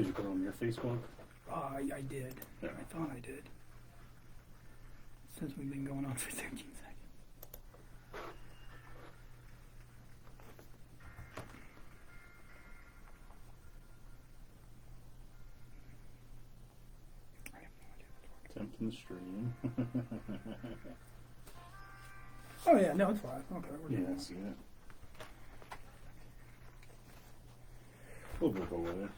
Did you put it on your Facebook? I did. Yeah. I thought I did. Since we've been going on for 13 seconds. I have no idea what's working. Attempting the stream. Oh yeah, no, it's live. Okay, we're Yeah, doing I it. see it. We'll go with it.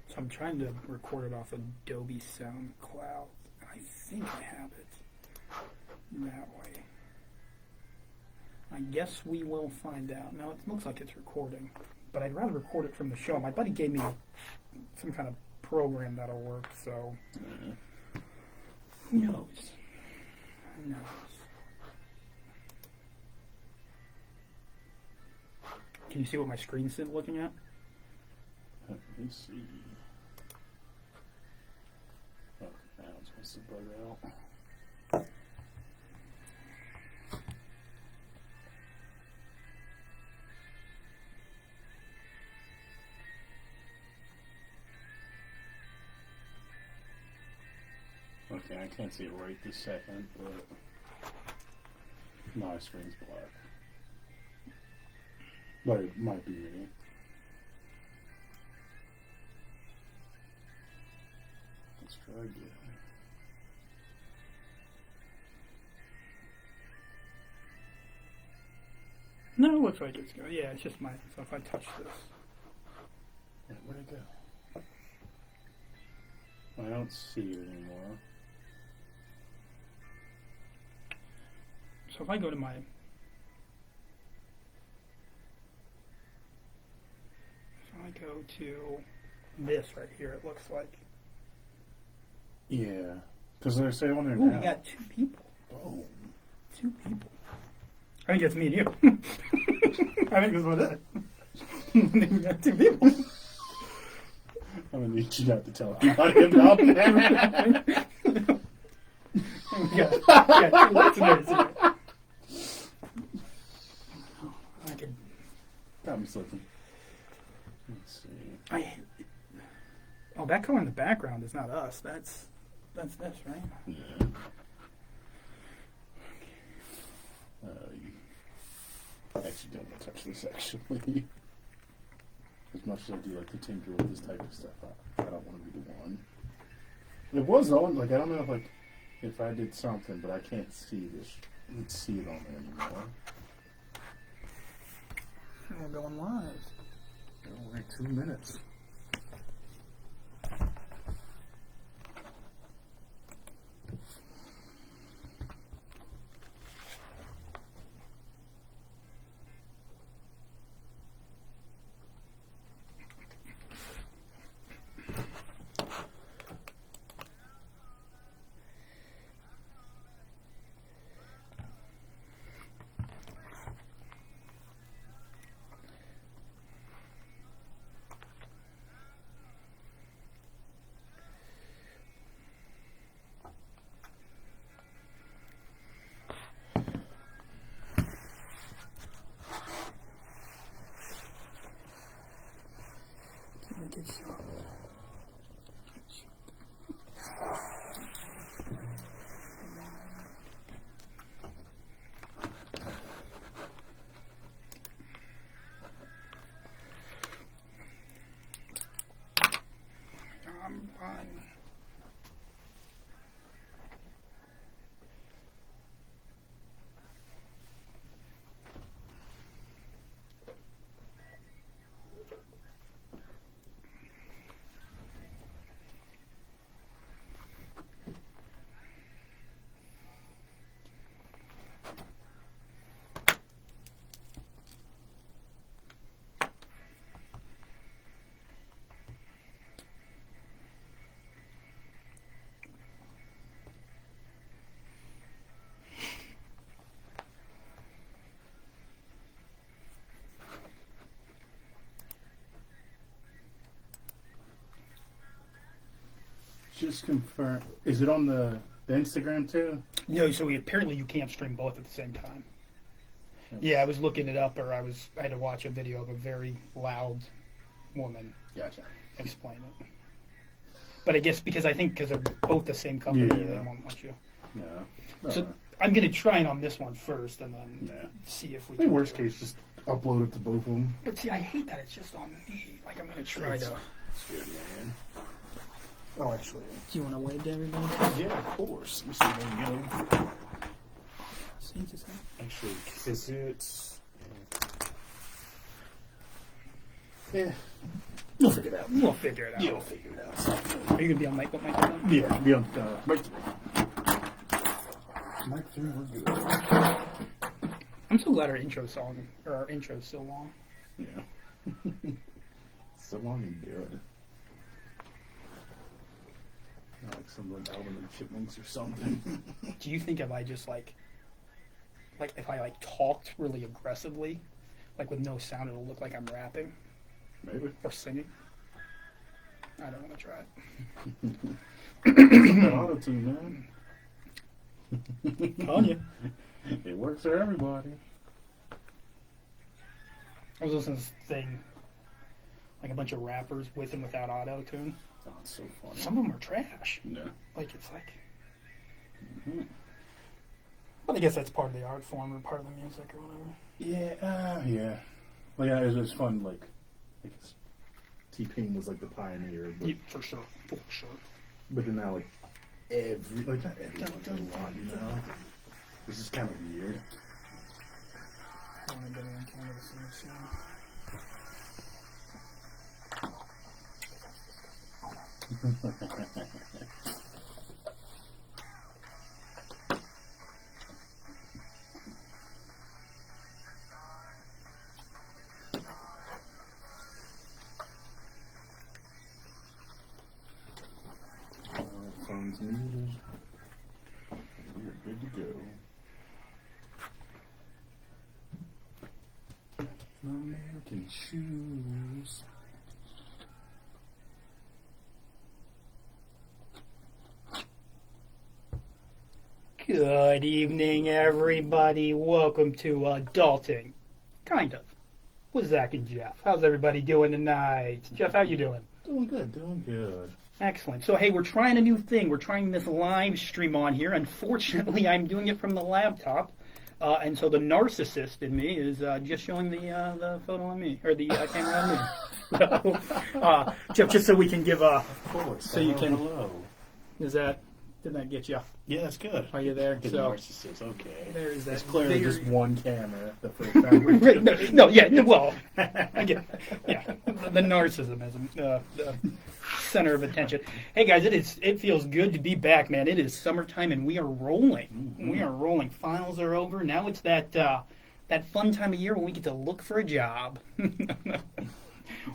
So I'm trying to record it off Adobe SoundCloud. I think I have it that way. I guess we will find out. Now it looks like it's recording, but I'd rather record it from the show. My buddy gave me some kind of program that'll work, so who knows? Who knows? Can you see what my screen's looking at? Let me see. Oh, now it's supposed to bug out. Okay, I can't see it right this second, but my screen's black. But it might be me. Let's try again. No, it looks like it's good. Yeah, it's just mine. So if I touch this. Yeah, where'd it go? I don't see it anymore. So if I go to my. If I go to this right here, it looks like. Yeah, because there's say on there Ooh, now. we got two people. Oh, 2 people. I think it's me and you. I think that's what it is. I think we got 2 people. I'm gonna need you not to tell anybody about that. we got 2 listeners here. I could. I'm slipping. Let's see. Oh, that color in the background is not us. That's this, right? Yeah. I actually don't want to touch this, actually. As much as I do like to tinker with this type of stuff, I don't want to be the one. It was on, like, I don't know if I did something, but I can't see this. I can't see it on there anymore. We're going live. Only 2 minutes. just confirm. Is it on the Instagram too? No, so apparently you can't stream both at the same time. Yeah, I was looking it up, or I had to watch a video of a very loud woman Gotcha. explain it. But I guess because they're both the same company, Yeah. they won't let you. Yeah. So I'm gonna try it on this one first, and then Yeah. see if we. In worst case, just upload it to both of them. But see, I hate that it's just on me. Like I'm gonna try to. It's good, man. Oh, actually. Do you want to wave to everybody? Yeah, of course. Let me see. There you go. See, just Actually, kiss it. Yeah. You'll figure it out. we'll figure it out. You'll figure it out. Are you gonna be on mic? What mic? Is on? Yeah, be on mic 3. Mic 3, we're good. I'm so glad our intro is so long. Yeah. So long and good. Like some like Alvin and Chipmunks or something. Do you think if I just like if I talked really aggressively, like with no sound, it'll look like I'm rapping Maybe. or singing? I don't want to try it. Auto-tune, man. Telling you. It works for everybody. I was listening to this thing, like a bunch of rappers with and without auto tune. Oh, it's so funny. Some of them are trash. No. Like it's like. But I guess that's part of the art form or part of the music or whatever. Yeah, yeah. Well, yeah, it was fun. Like T-Pain was like the pioneer, but, Yeah, for sure. but then now like not every but a lot, you know. This is kind of weird. I want to get on camera to see this Phone's muted. We're good to go. American shoes. Good evening, everybody. Welcome to Adulting. Kind of. With Zach and Jeff. How's everybody doing tonight? Jeff, how you doing? Doing good, doing good. Excellent. So, hey, we're trying a new thing. We're trying this live stream on here. Unfortunately, I'm doing it from the laptop. And so the narcissist in me is just showing the photo on me, or the camera on me. Jeff, just so we can give Of course. So you can- Hello. did that get you? Yeah, that's good. Are you there? Good So narcissist. Okay. there's that. It's clearly very- just one camera the first time. Right, no, yeah, no, well, I get, yeah, the narcissism, the center of attention. Hey guys, it feels good to be back, man. It is summertime and we are rolling. Mm-hmm. We are rolling. Finals are over. Now it's that fun time of year when we get to look for a job.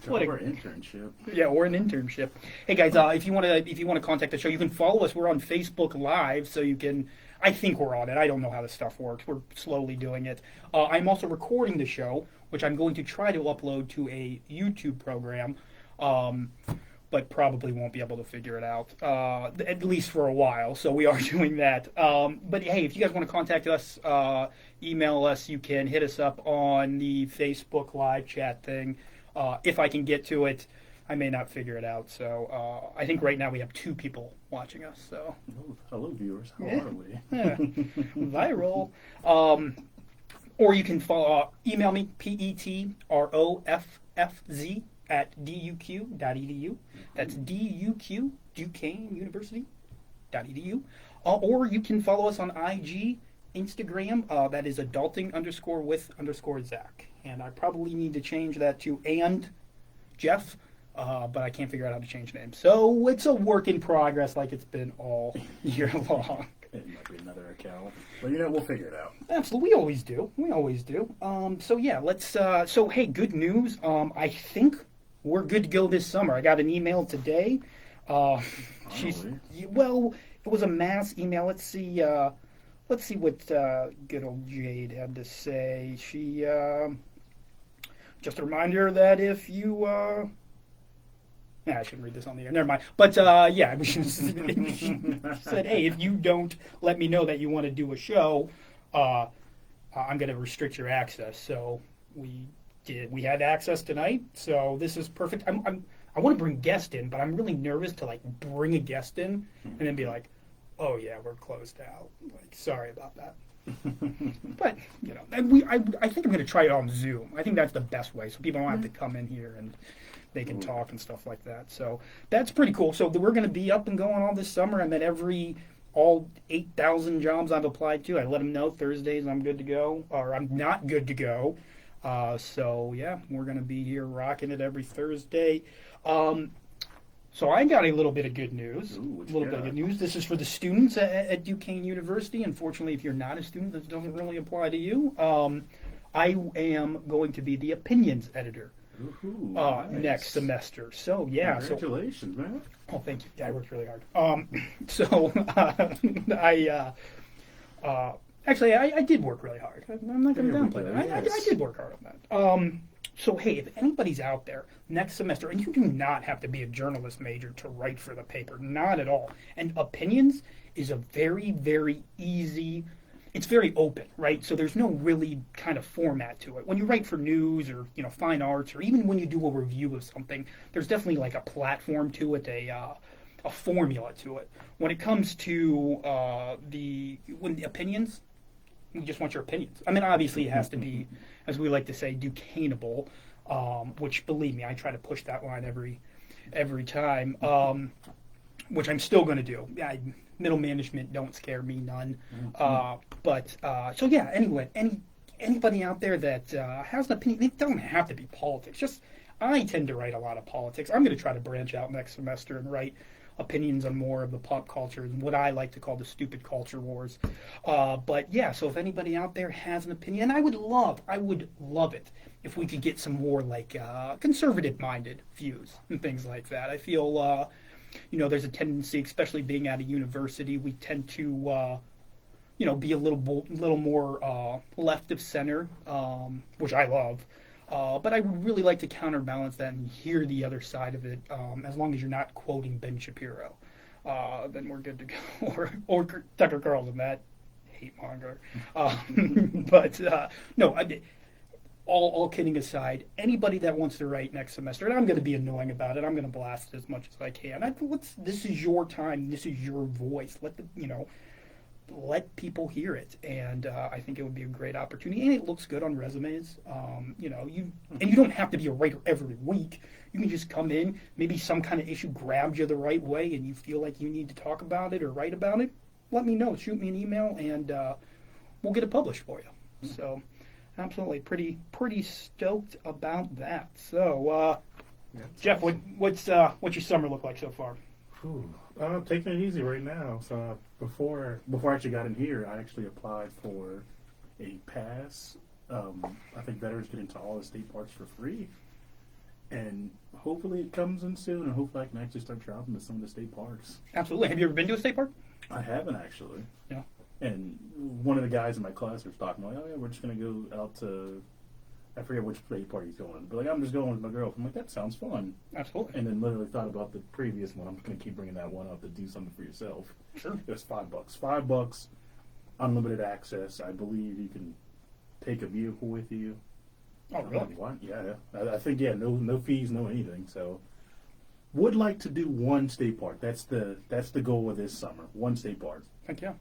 What a- Or internship. Yeah, or an internship. Hey guys, if you want to contact the show, you can follow us. We're on Facebook Live, so you can. I think we're on it. I don't know how this stuff works. We're slowly doing it. I'm also recording the show, which I'm going to try to upload to a YouTube program, but probably won't be able to figure it out, at least for a while. So we are doing that. But hey, if you guys want to contact us, email us. You can hit us up on the Facebook Live chat thing. If I can get to it, I may not figure it out. So I think right now we have 2 people watching us. So Hello, viewers. How Yeah. are we? yeah. Viral. Or you can email me, petroffz @duq.edu. That's DUQ, Duquesne University.edu. Or you can follow us on IG, Instagram. That is adulting_with_Zach. And I probably need to change that to and Jeff, but I can't figure out how to change names. So it's a work in progress like it's been all year long. It might be another account. But you know, we'll figure it out. Absolutely, we always do. So yeah, let's. So hey, good news. I think we're good to go this summer. I got an email today. Well, it was a mass email. Let's see what good old Jade had to say. She just a reminder that if you Yeah, I shouldn't read this on the air. Never mind. But yeah, we said, hey, if you don't let me know that you want to do a show, I'm going to restrict your access. So we did. We had access tonight. So this is perfect. I want to bring guests in, but I'm really nervous to like bring a guest in and then be like, oh yeah, we're closed out. Like, sorry about that. But you know, and I think I'm going to try it on Zoom. I think that's the best way, so people don't have to come in here and they can talk and stuff like that. So that's pretty cool. So we're going to be up and going all this summer. I'm at all 8,000 jobs I've applied to. I let them know Thursdays I'm good to go, or I'm not good to go. So yeah, we're going to be here rocking it every Thursday. So I got a little bit of good news. This is for the students at Duquesne University. Unfortunately, if you're not a student, this doesn't really apply to you. I am going to be the opinions editor Nice. next semester. So yeah, Congratulations, man. Oh, thank you. Yeah, I worked really hard. Actually, I did work really hard. I'm not going to downplay that. I did work hard on that. So, hey, if anybody's out there next semester, and you do not have to be a journalist major to write for the paper, not at all. And opinions is a very, very easy, it's very open, right? So there's no really kind of format to it. When you write for news or, you know, fine arts, or even when you do a review of something, there's definitely like a platform to it, a formula to it. When it comes to the opinions, we just want your opinions. I mean, obviously it has to be, as we like to say, Duquesneable, which, believe me, I try to push that line every time, which I'm still going to do. Middle management don't scare me none. So yeah, anyway, anybody out there that has an opinion, it doesn't have to be politics. Just, I tend to write a lot of politics. I'm going to try to branch out next semester and write opinions on more of the pop culture and what I like to call the stupid culture wars. But yeah, so if anybody out there has an opinion, I would love it if we could get some more like conservative-minded views and things like that. I feel, you know, there's a tendency, especially being at a university, we tend to, you know, be a little more left of center, which I love. But I would really like to counterbalance that and hear the other side of it. As long as you're not quoting Ben Shapiro, then we're good to go. or Tucker Carlson, that hate monger. But no, all kidding aside, anybody that wants to write next semester, and I'm going to be annoying about it. I'm going to blast it as much as I can. This is your time. This is your voice. Let people hear it, and I think it would be a great opportunity, and it looks good on resumes. You know, you don't have to be a writer every week. You can just come in, maybe some kind of issue grabs you the right way, and you feel like you need to talk about it or write about it. Let me know. Shoot me an email, and we'll get it published for you. So, absolutely, pretty stoked about that. So, Jeff, what's your summer look like so far? I'm taking it easy right now. So before I actually got in here, I actually applied for a pass. I think veterans get into all the state parks for free, and hopefully it comes in soon. And hopefully I can actually start traveling to some of the state parks. Absolutely. Have you ever been to a state park? I haven't actually. Yeah. And one of the guys in my class was talking like, "Oh yeah, we're just gonna go out to." I forget which state park he's going, but like I'm just going with my girl. I'm like, that sounds fun. Absolutely. And then literally thought about the previous one. I'm just gonna keep bringing that one up to do something for yourself. Sure. It was $5. $5, unlimited access. I believe you can take a vehicle with you. Oh, really? What? Yeah. I think no fees, no anything. So, would like to do one state park. That's the goal of this summer. One state park. Thank you.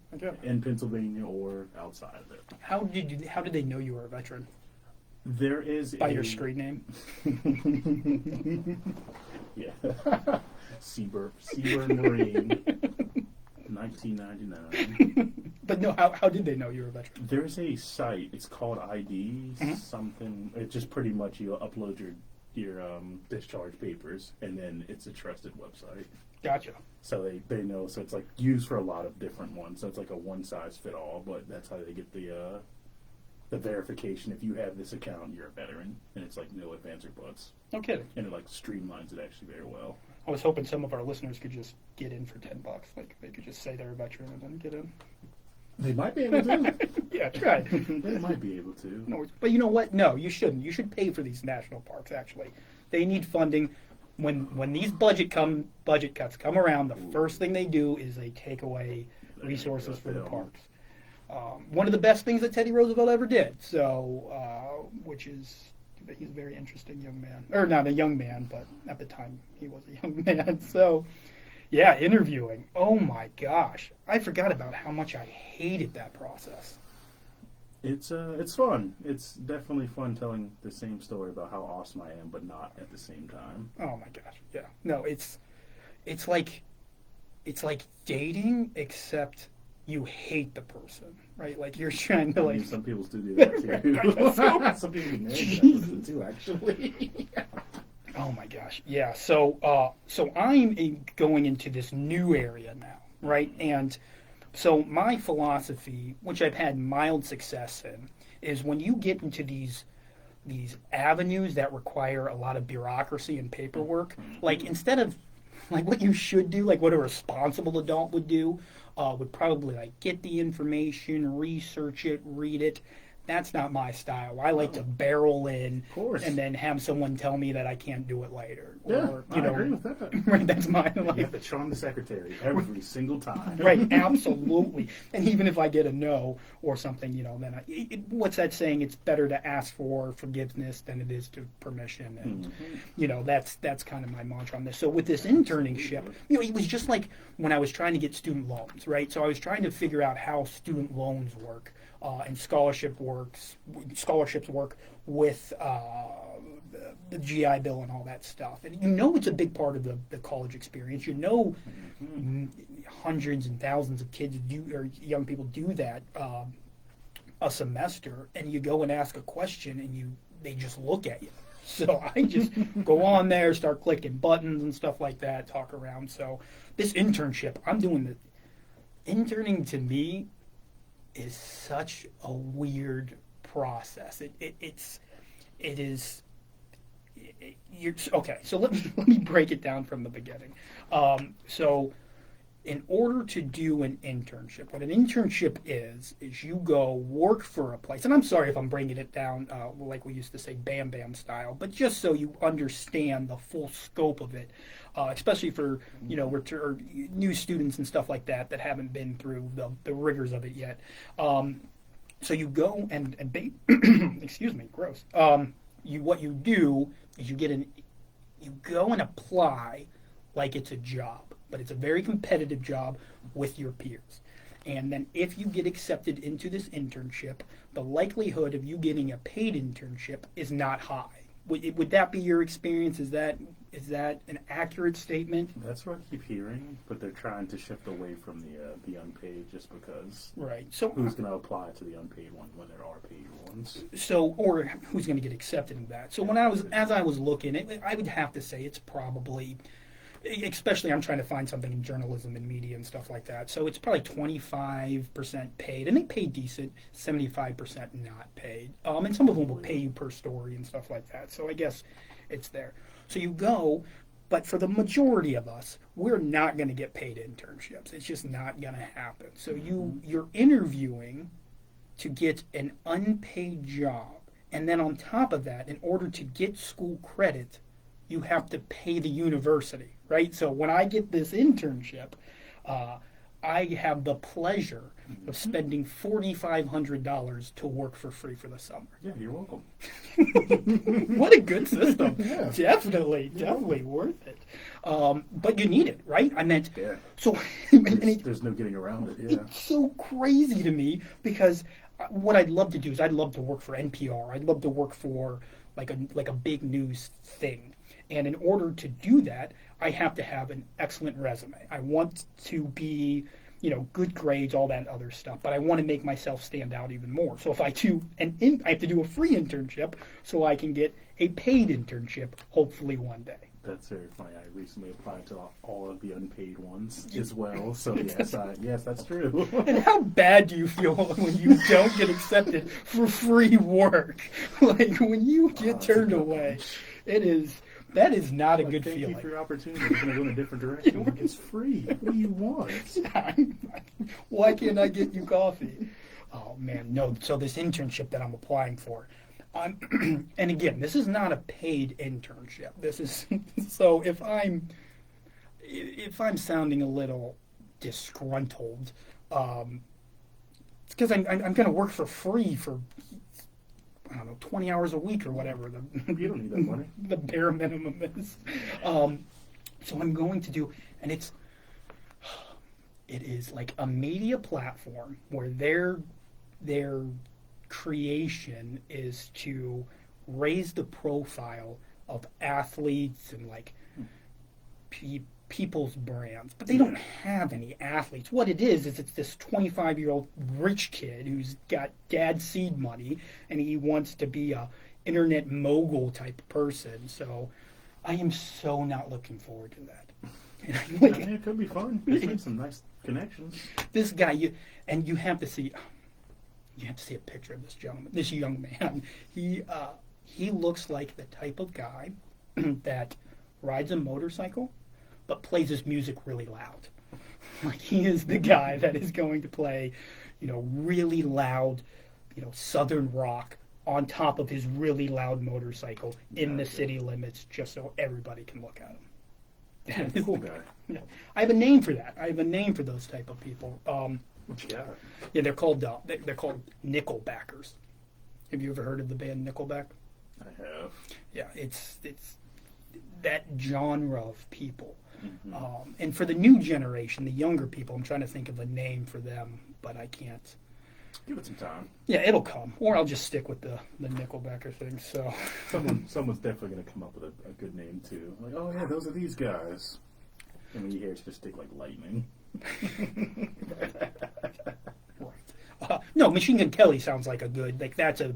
In Pennsylvania or outside of it. How did they know you were a veteran? There is by your street name. Yeah, Seaburn Marine, 1999. But no, how did they know you were a veteran? There's a site. It's called ID something. It's just pretty much you upload your discharge papers, and then it's a trusted website. Gotcha. So they know. So it's like used for a lot of different ones. So it's like a one size fit all. But that's how they get the verification. If you have this account, you're a veteran, and it's like no advance or buts. No kidding. And it like streamlines it actually very well. I was hoping some of our listeners could just get in for $10. Like they could just say they're a veteran and then get in. They might be able to. Yeah, try. They might be able to. No, but you know what? No, you shouldn't. You should pay for these national parks. Actually, they need funding. when these budget cuts come around, the first thing they do is they take away resources for the parks. One of the best things that Teddy Roosevelt ever did. So, which is, he's a very interesting young man, or not a young man, but at the time he was a young man. So, yeah, interviewing. Oh my gosh, I forgot about how much I hated that process. It's fun. It's definitely fun telling the same story about how awesome I am, but not at the same time. Oh my gosh, yeah. No, it's like dating, except you hate the person, right? Like you're trying to I like. mean, some people do that too. Some people get married to that person too, actually. Oh my gosh, yeah. So I'm going into this new area now, right? And so my philosophy, which I've had mild success in, is when you get into these avenues that require a lot of bureaucracy and paperwork, like instead of like what you should do, like what a responsible adult would do, would probably like get the information, research it, read it. That's not my style. I like to barrel in and then have someone tell me that I can't do it later. Yeah, Or, I agree with that. Right, that's my You have to charm the secretary every single time. Right, absolutely. And even if I get a no or something, then what's that saying? It's better to ask for forgiveness than it is to permission. And, that's kind of my mantra on this. So with this internship, it was just like when I was trying to get student loans, right? So I was trying to figure out how student loans work and scholarships work with the GI Bill and all that stuff. And it's a big part of the college experience. Hundreds and thousands of kids or young people do that a semester, and you go and ask a question, and they just look at you. So I just go on there, start clicking buttons and stuff like that, talk around. So this internship, I'm doing interning to me is such a weird process. Okay, so let me break it down from the beginning. So in order to do an internship, what an internship is you go work for a place. And I'm sorry if I'm bringing it down like we used to say Bam Bam style, but just so you understand the full scope of it, especially for new students and stuff like that haven't been through the rigors of it yet. So you go and excuse me, gross. What you do is you go and apply like it's a job, but it's a very competitive job with your peers. And then if you get accepted into this internship, the likelihood of you getting a paid internship is not high. Would that be your experience? Is that an accurate statement? That's what I keep hearing, but they're trying to shift away from the unpaid just because. Right. So who's going to apply to the unpaid one when there are paid ones? So, or who's going to get accepted in that? So as I was looking, I would have to say it's probably, especially I'm trying to find something in journalism and media and stuff like that. So it's probably 25% paid, and they pay decent, 75% not paid. And some of them will pay you per story and stuff like that. So I guess it's there. So you go, but for the majority of us, we're not going to get paid internships. It's just not going to happen. So you're interviewing to get an unpaid job. And then on top of that, in order to get school credit, you have to pay the university, right? So when I get this internship, I have the pleasure of spending $4,500 to work for free for the summer. Yeah, you're welcome. What a good system. Yeah. Definitely worth it. But you need it, right? I meant, yeah. So there's no getting around it, yeah. It's so crazy to me because what I'd love to do is I'd love to work for NPR. I'd love to work for like a big news thing. And in order to do that, I have to have an excellent resume. I want to be, good grades, all that other stuff. But I want to make myself stand out even more. So if I I have to do a free internship so I can get a paid internship, hopefully one day. That's very funny. I recently applied to all of the unpaid ones as well. So yes, that's true. And how bad do you feel when you don't get accepted for free work? Like when you get turned away, that is not a good feeling. Thank you for your opportunity. We're going to go in a different direction. It's free. What do you want? Why can't I get you coffee? Oh, man, no. So this internship that I'm applying for, And again, this is not a paid internship. This is so if I'm sounding a little disgruntled, it's because I'm going to work for free for, I don't know, 20 hours a week or whatever You don't need that money. the bare minimum is. So I'm going to do, and it is like a media platform where their creation is to raise the profile of athletes and like people's brands, but they don't have any athletes. What it is it's this 25-year-old rich kid who's got dad's seed money and he wants to be a internet mogul type of person. So I am so not looking forward to that. And I'm like, I mean, it could be fun. There's some nice connections. this guy, you have to see a picture of this gentleman, this young man. He looks like the type of guy that rides a motorcycle but plays his music really loud. Like, he is the guy that is going to play, really loud, southern rock on top of his really loud motorcycle in the city limits, just so everybody can look at him. Yeah, cool guy. Yeah. I have a name for that. I have a name for those type of people. What you got? Yeah, they're called Nickelbackers. Have you ever heard of the band Nickelback? I have. Yeah, it's that genre of people. Mm-hmm. And for the new generation, the younger people, I'm trying to think of a name for them, but I can't. Give it some time. Yeah, it'll come, or I'll just stick with the Nickelbacker thing. So Someone's definitely going to come up with a good name too. Like, oh yeah, those are these guys. And when you hear it's just stick like lightning. right. No, Machine Gun Kelly sounds like a good, like that's a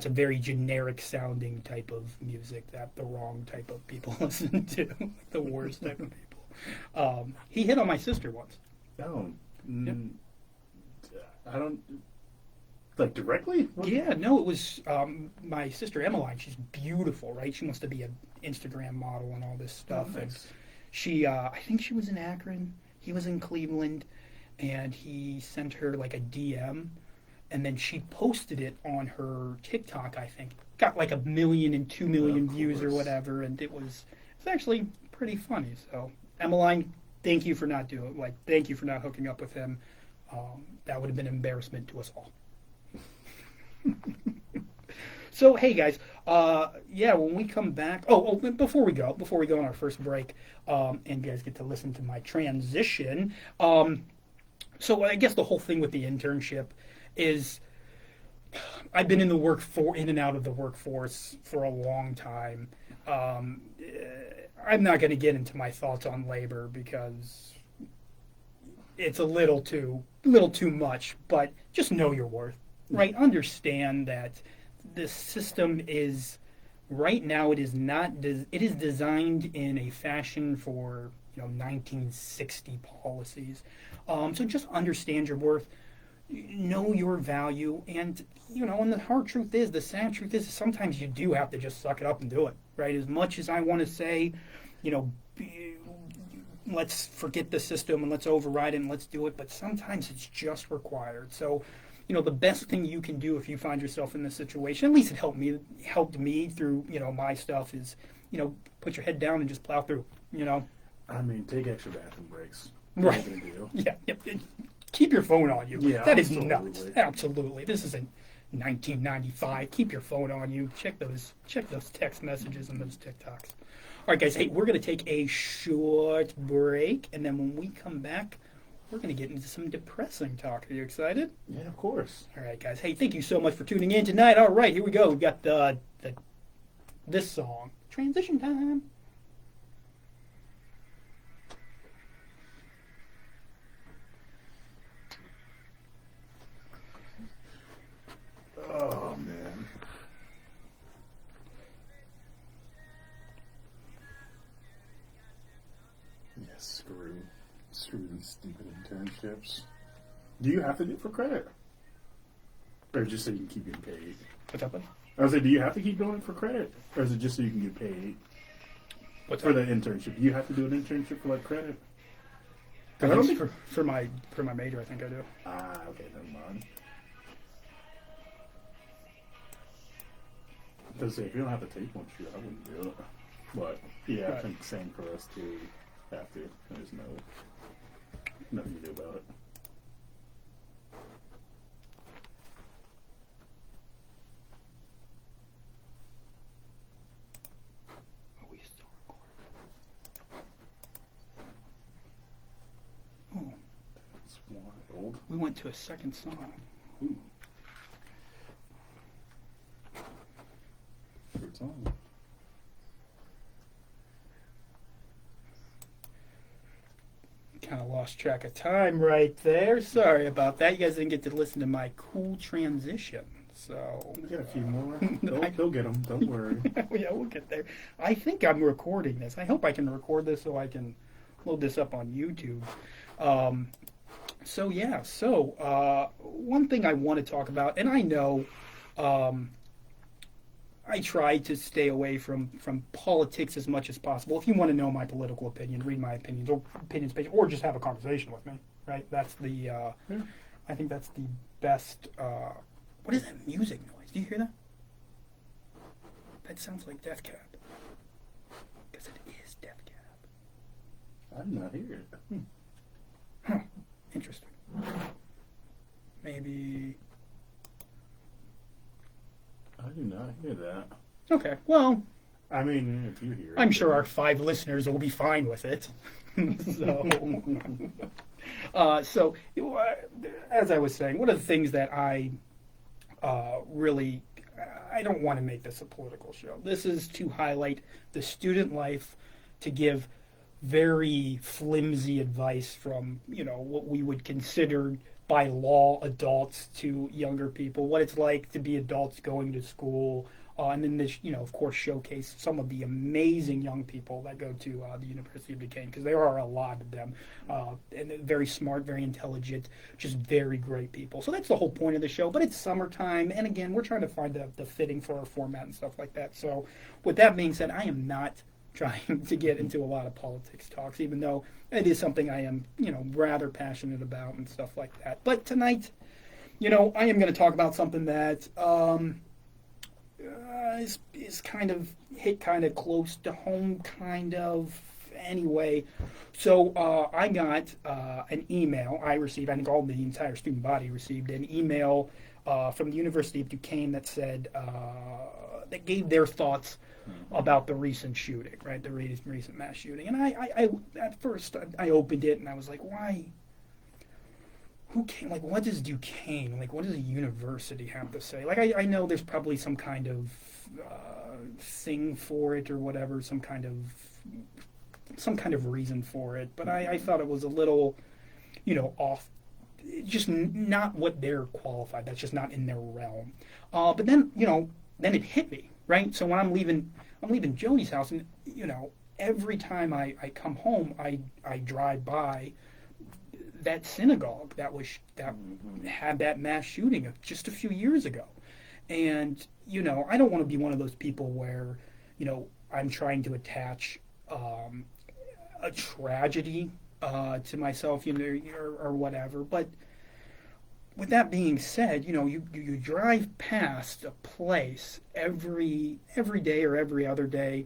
very generic sounding type of music that the wrong type of people listen to, the worst type of people. He hit on my sister once. Oh, Yep. I don't like directly. What? Yeah, no, it was my sister Emmeline. She's beautiful, right? She wants to be an Instagram model and all this stuff. Oh, And nice. she, I think she was in Akron. He was in Cleveland, and he sent her like a DM, and then she posted it on her TikTok. I think got like 1 million and 2 million Of views or course. whatever, and it's actually pretty funny. So Emmeline, thank you for not thank you for not hooking up with him. That would have been an embarrassment to us all. So, hey guys, when we come back, before we go on our first break, and you guys get to listen to my transition. So I guess the whole thing with the internship is I've been in and out of the workforce for a long time. I'm not going to get into my thoughts on labor because it's a little too much, but just know your worth, right? Understand that the system is right now. It is designed in a fashion for 1960 policies. So just understand your worth, know your value, and and the hard truth is, the sad truth is, sometimes you do have to just suck it up and do it, right? As much as I want to say, let's forget the system and let's override it and let's do it, but sometimes it's just required. So, the best thing you can do if you find yourself in this situation, at least it helped me through, my stuff, is, put your head down and just plow through, I mean, take extra bathroom breaks. Right. What are you gonna do? Yeah, yep. Keep your phone on you. Yeah, that is absolutely. nuts. Absolutely. This isn't 1995. Keep your phone on you. Check those text messages and those TikToks. All right, guys. Hey, we're going to take a short break, and then when we come back, we're going to get into some depressing talk. Are you excited? Yeah, of course. All right, guys. Hey, thank you so much for tuning in tonight. All right, here we go. We've got this song. Transition time. Oh man. Yeah, screw these stupid internships. Do you have to do it for credit? Or just so you can keep getting paid? What's up, buddy? I was like, do you have to keep doing it for credit? Or is it just so you can get paid? What's For up? the internship. Do you have to do an internship for like credit? I 'Cause I don't think think... for my major, I think I do. Ah, okay, never mind. Because if you don't have to take one, shoot, I wouldn't do it. But yeah, I Right. think same for us too. Have to. There's nothing you do about it. Are we still recording? Oh, It's wild. we went to a second song. Ooh. Good song. Kind of lost track of time right there. Sorry about that. You guys didn't get to listen to my cool transition. So, We got a few more. I- They'll get them. Don't worry. yeah, we'll get there. I think I'm recording this. I hope I can record this so I can load this up on YouTube. One thing I want to talk about, and I know I try to stay away from politics as much as possible. If you want to know my political opinion, read my opinions page, or just have a conversation with me. Right? That's the. I think that's the best. What is that music noise? Do you hear that? That sounds like Death Cab. Because it is Death Cab. I did not hear it. Huh. Interesting. Maybe. I do not hear that. Okay. Well, I mean, if you hear it. I'm sure our 5 listeners will be fine with it. So, as I was saying, one of the things that I really, I don't want to make this a political show. This is to highlight the student life, to give very flimsy advice from, what we would consider by law adults to younger people, what it's like to be adults going to school, and then this, of course, showcase some of the amazing young people that go to the University of Duquesne, because there are a lot of them, and they're very smart, very intelligent, just very great people. So that's the whole point of the show. But it's summertime, and again, we're trying to find the fitting for our format and stuff like that. So with that being said, I am not trying to get into a lot of politics talks, even though it is something I am, rather passionate about and stuff like that. But tonight, I am going to talk about something that is kind of hit kind of close to home, kind of. Anyway, so I got an email I received. I think all the entire student body received an email from the University of Duquesne that said that gave their thoughts about the recent shooting, right? The recent mass shooting. And I at first I opened it and I was like, why? Who came? Like, what does Duquesne? Like, what does a university have to say? Like, I know there's probably some kind of thing for it or whatever, some kind of reason for it. But I thought it was a little, off. Just not what they're qualified. That's just not in their realm. But then, then it hit me, right? So when I'm leaving Joni's house, and every time I come home, I drive by that synagogue that had that mass shooting just a few years ago, and I don't want to be one of those people where I'm trying to attach a tragedy to myself, or whatever. But with that being said, you drive past a place every day or every other day,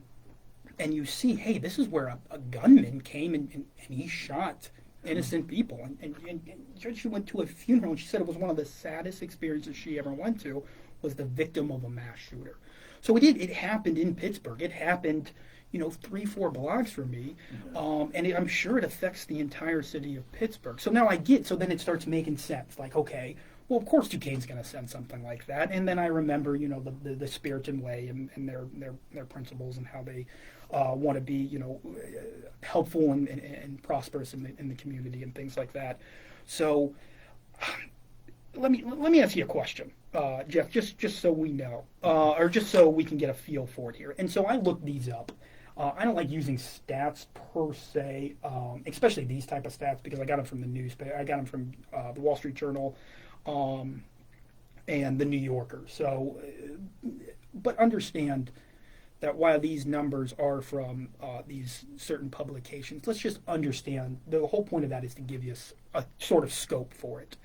and you see, hey, this is where a gunman came and he shot innocent people. And Judge, she went to a funeral, and she said it was one of the saddest experiences she ever went to, was the victim of a mass shooter. So it happened in Pittsburgh. It happened 3-4 blocks from me, and I'm sure it affects the entire city of Pittsburgh. So now so then it starts making sense. Like, okay, well, of course Duquesne's going to send something like that. And then I remember, the Spiritan Way and their principles and how they want to be, helpful and prosperous in the community and things like that. So let me ask you a question, Jeff, just so we know, or just so we can get a feel for it here. And so I looked these up. I don't like using stats per se, especially these type of stats, because I got them from the newspaper. I got them from the Wall Street Journal and the New Yorker. So, but understand that while these numbers are from these certain publications, let's just understand the whole point of that is to give you a sort of scope for it.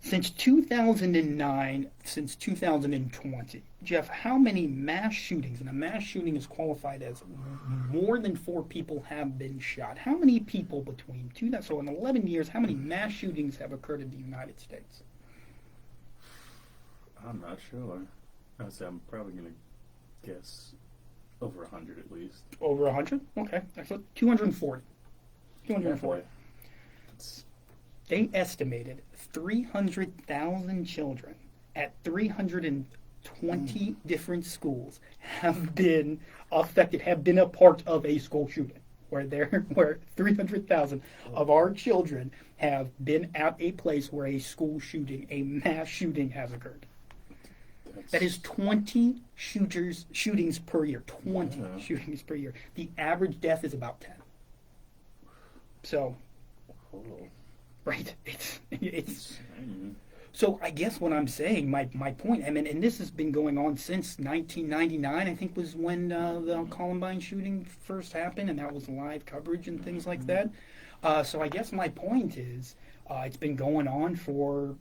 Since 2009, since 2020, Jeff, how many mass shootings, and a mass shooting is qualified as more than 4 people have been shot. How many people between 2000, so in 11 years, how many mass shootings have occurred in the United States? I'm not sure. I'd say I'm probably going to guess over 100 at least. Over 100? Okay, excellent. 240. 240. It's, They estimated 300,000 children at 320 different schools have been affected, have been a part of a school shooting, where 300,000 of our children have been at a place where a school shooting, a mass shooting has occurred. That is 20 shootings per year. 20 shootings per year. The average death is about 10. So, right, it's so I guess what I'm saying, my point, I mean, and this has been going on since 1999, I think was when the Columbine shooting first happened, and that was live coverage and things like that. So I guess my point is, it's been going on for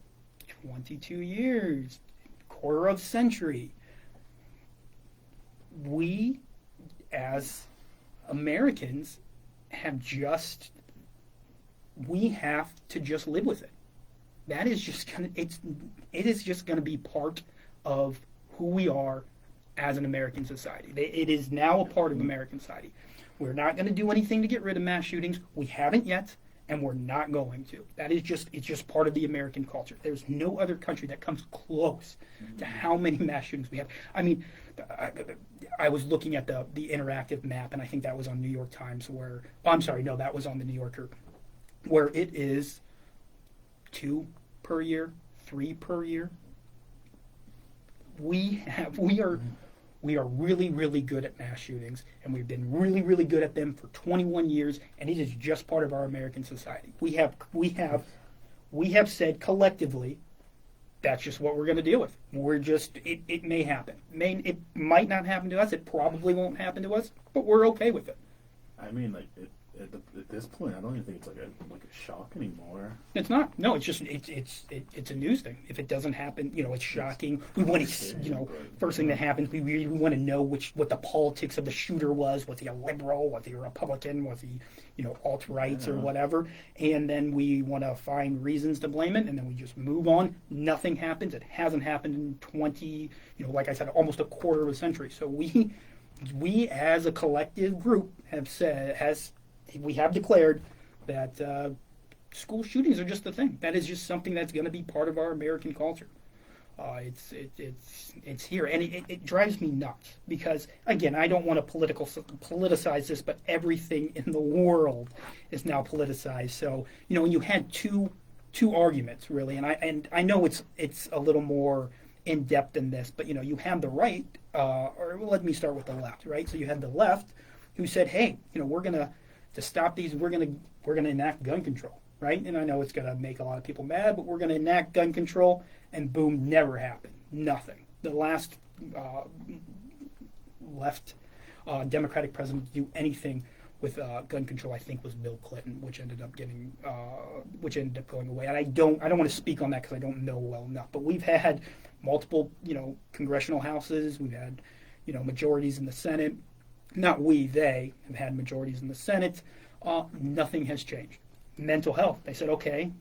22 years, quarter of a century. We, as Americans, we have to just live with it. That is just it is just gonna be part of who we are as an American society. It is now a part of American society. We're not gonna do anything to get rid of mass shootings. We haven't yet, and we're not going to. It's just part of the American culture. There's no other country that comes close to how many mass shootings we have. I mean, I was looking at the interactive map, and I think that was on New York Times that was on the New Yorker, where it is 2 per year, 3 per year. We are really, really good at mass shootings, and we've been really, really good at them for 21 years, and it is just part of our American society. We have said collectively, that's just what we're going to deal with. It may happen. It might not happen to us. It probably won't happen to us, but we're okay with it. I mean, like, at this point, I don't even think it's like a shock anymore. It's not. No, it's just it's a news thing. If it doesn't happen, it's shocking. We want to, first thing that happens, we want to know what the politics of the shooter was. Was he a liberal? Was he a Republican? Was he, alt-rights or whatever? And then we want to find reasons to blame it, and then we just move on. Nothing happens. It hasn't happened in 20, like I said, almost a quarter of a century. So we as a collective group we have declared that school shootings are just a thing. That is just something that's going to be part of our American culture. It's here, and it drives me nuts because, again, I don't want to politicize this, but everything in the world is now politicized. So when you had two arguments really, and I know it's a little more in depth than this, but you have the right, or let me start with the left, right? So you had the left who said, hey, we're gonna. To stop these, we're gonna enact gun control, right? And I know it's gonna make a lot of people mad, but we're gonna enact gun control, and boom, never happened. Nothing. The last left Democratic president to do anything with gun control, I think, was Bill Clinton, which ended up going away. And I don't want to speak on that because I don't know well enough. But we've had multiple, congressional houses. We've had, majorities in the Senate. Not we, they have had majorities in the Senate. Nothing has changed. Mental health. They said, okay,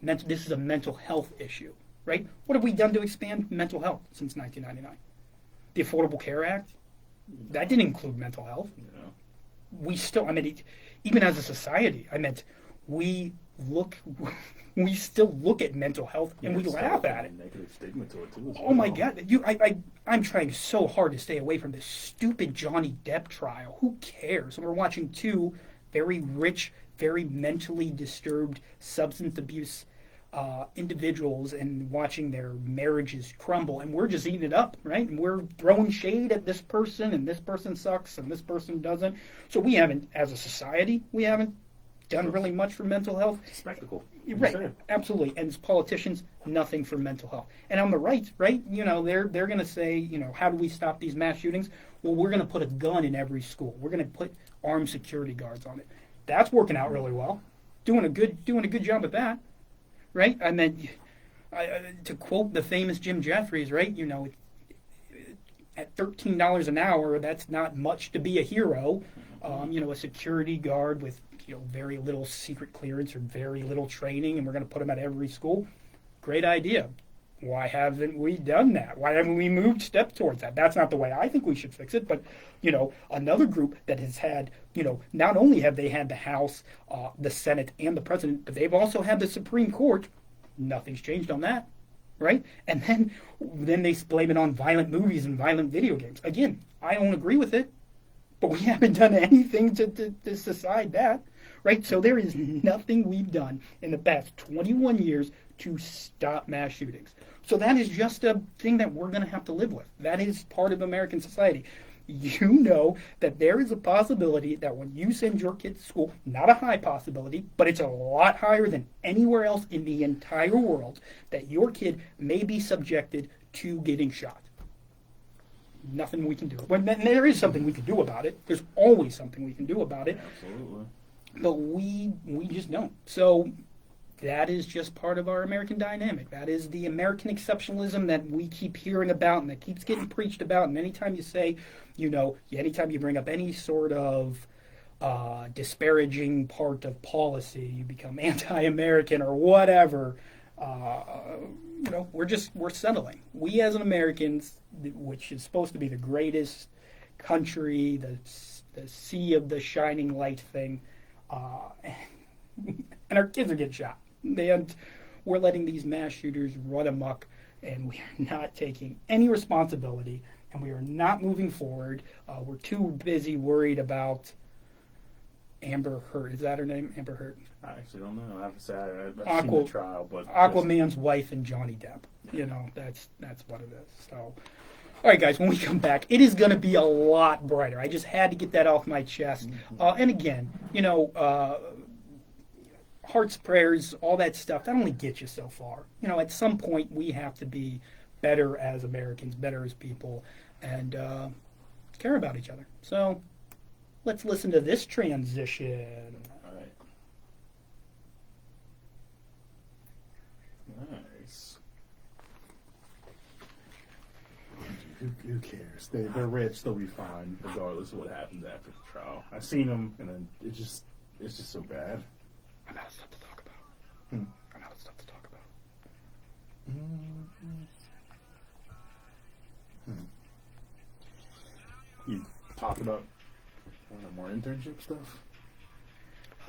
this is a mental health issue, right? What have we done to expand mental health since 1999? The Affordable Care Act? That didn't include mental health. Yeah. We still, even as a society, we still look at mental health and we laugh at it. Negative stigma to it too. Oh my God! I'm trying so hard to stay away from this stupid Johnny Depp trial. Who cares? And we're watching 2 very rich, very mentally disturbed, substance abuse individuals and watching their marriages crumble, and we're just eating it up, right? And we're throwing shade at this person, and this person sucks, and this person doesn't. So we haven't, as a society, done really much for mental health. Spectacle. Right, absolutely. And as politicians, nothing for mental health. And on the right, they're going to say, how do we stop these mass shootings? Well, we're going to put a gun in every school. We're going to put armed security guards on it. That's working out really well. Doing a good job at that, right? To quote the famous Jim Jeffries, right? At $13 an hour, that's not much to be a hero. A security guard with very little secret clearance or very little training, and we're going to put him at every school. Great idea. Why haven't we done that? Why haven't we moved steps towards that? That's not the way I think we should fix it. But another group that has had, not only have they had the House, the Senate, and the President, but they've also had the Supreme Court. Nothing's changed on that, right? And then they blame it on violent movies and violent video games. Again, I don't agree with it, but we haven't done anything to decide that, right? So there is nothing we've done in the past 21 years to stop mass shootings. So that is just a thing that we're going to have to live with. That is part of American society. You know that there is a possibility that when you send your kid to school, not a high possibility, but it's a lot higher than anywhere else in the entire world, that your kid may be subjected to getting shot. Nothing we can do. But there is something we can do about it. There's always something we can do about it. Absolutely. But we just don't. So that is just part of our American dynamic. That is the American exceptionalism that we keep hearing about and that keeps getting preached about. And anytime you say, anytime you bring up any sort of disparaging part of policy, you become anti-American or whatever. We're settling. We as Americans, which is supposed to be the greatest country, the sea of the shining light thing, and our kids are getting shot. And we're letting these mass shooters run amok, and we are not taking any responsibility, and we are not moving forward. We're too busy worried about Amber Heard. Is that her name? Amber Heard? I actually don't know. I have to say I've seen the trial, but Aquaman's wife and Johnny Depp. That's what it is. So, all right, guys. When we come back, it is going to be a lot brighter. I just had to get that off my chest. And again, hearts, prayers, all that stuff, that only gets you so far. At some point, we have to be better as Americans, better as people, and care about each other. So let's listen to this transition. All right. Nice. Who cares? They're rich. They'll be fine, regardless of what happens after the trial. I've seen them, and then it's just so bad. I'm out of stuff to talk about. I'm out of stuff to talk about. You talk about more internship stuff?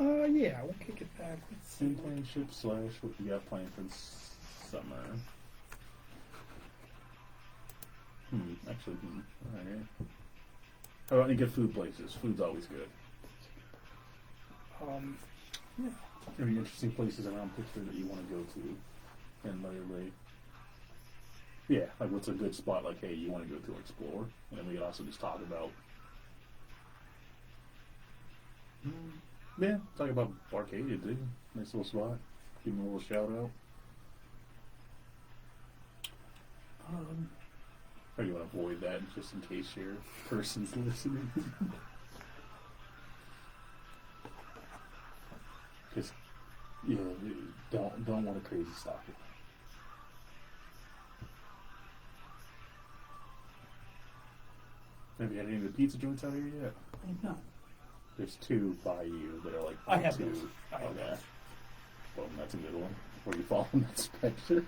Yeah, we'll kick it back. Let's see. Internship / what you got planned for the summer. Actually, alright. How about any good food places? Food's always good. Yeah. Any interesting places around Pittsburgh that you want to go to and lately? Yeah, like what's a good spot, like, hey, you want to go to explore? And then we could also just talk about talk about Arcadia, dude. Nice little spot. Give them a little shout out. Or you want to avoid that just in case your person's listening? Because don't want a crazy stalker. Have you had any of the pizza joints out here yet? I have not. There's two by you that are like I have two. those. I have Okay. those. Well, that's a good one. Where you following that Spectre?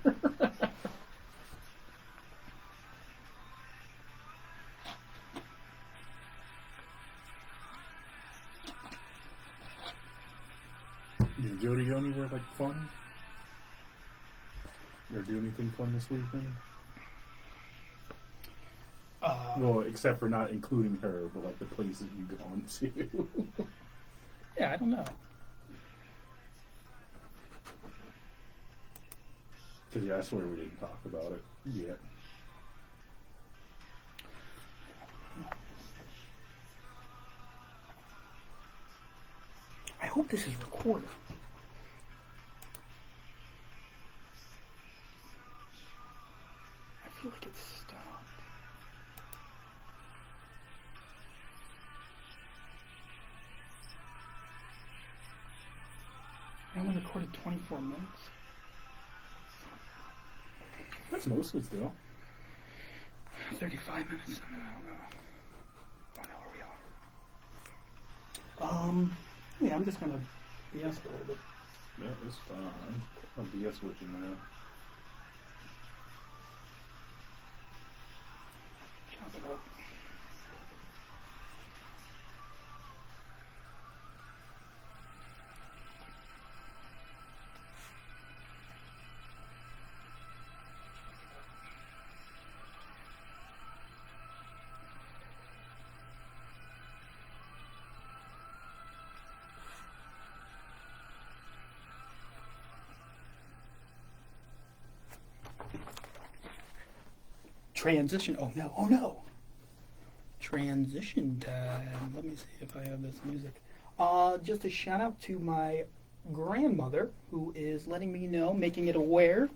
Did Jody go anywhere like fun? Or do anything fun this weekend? Well, except for not including her, but like the places you've gone to. Yeah, I don't know. Because I swear we didn't talk about it yet. I hope this is recorded. I feel like it's stopped. I only recorded 24 minutes. That's most of it still. 35 minutes. I don't know. I know where we are. Yeah, I'm just gonna BS a little bit. Yeah, it's fine. I'll BS with you now. Chop it up. Transition. Oh no. Oh no. Transition time. Let me see if I have this music. Just a shout out to my grandmother who is letting me know, making it aware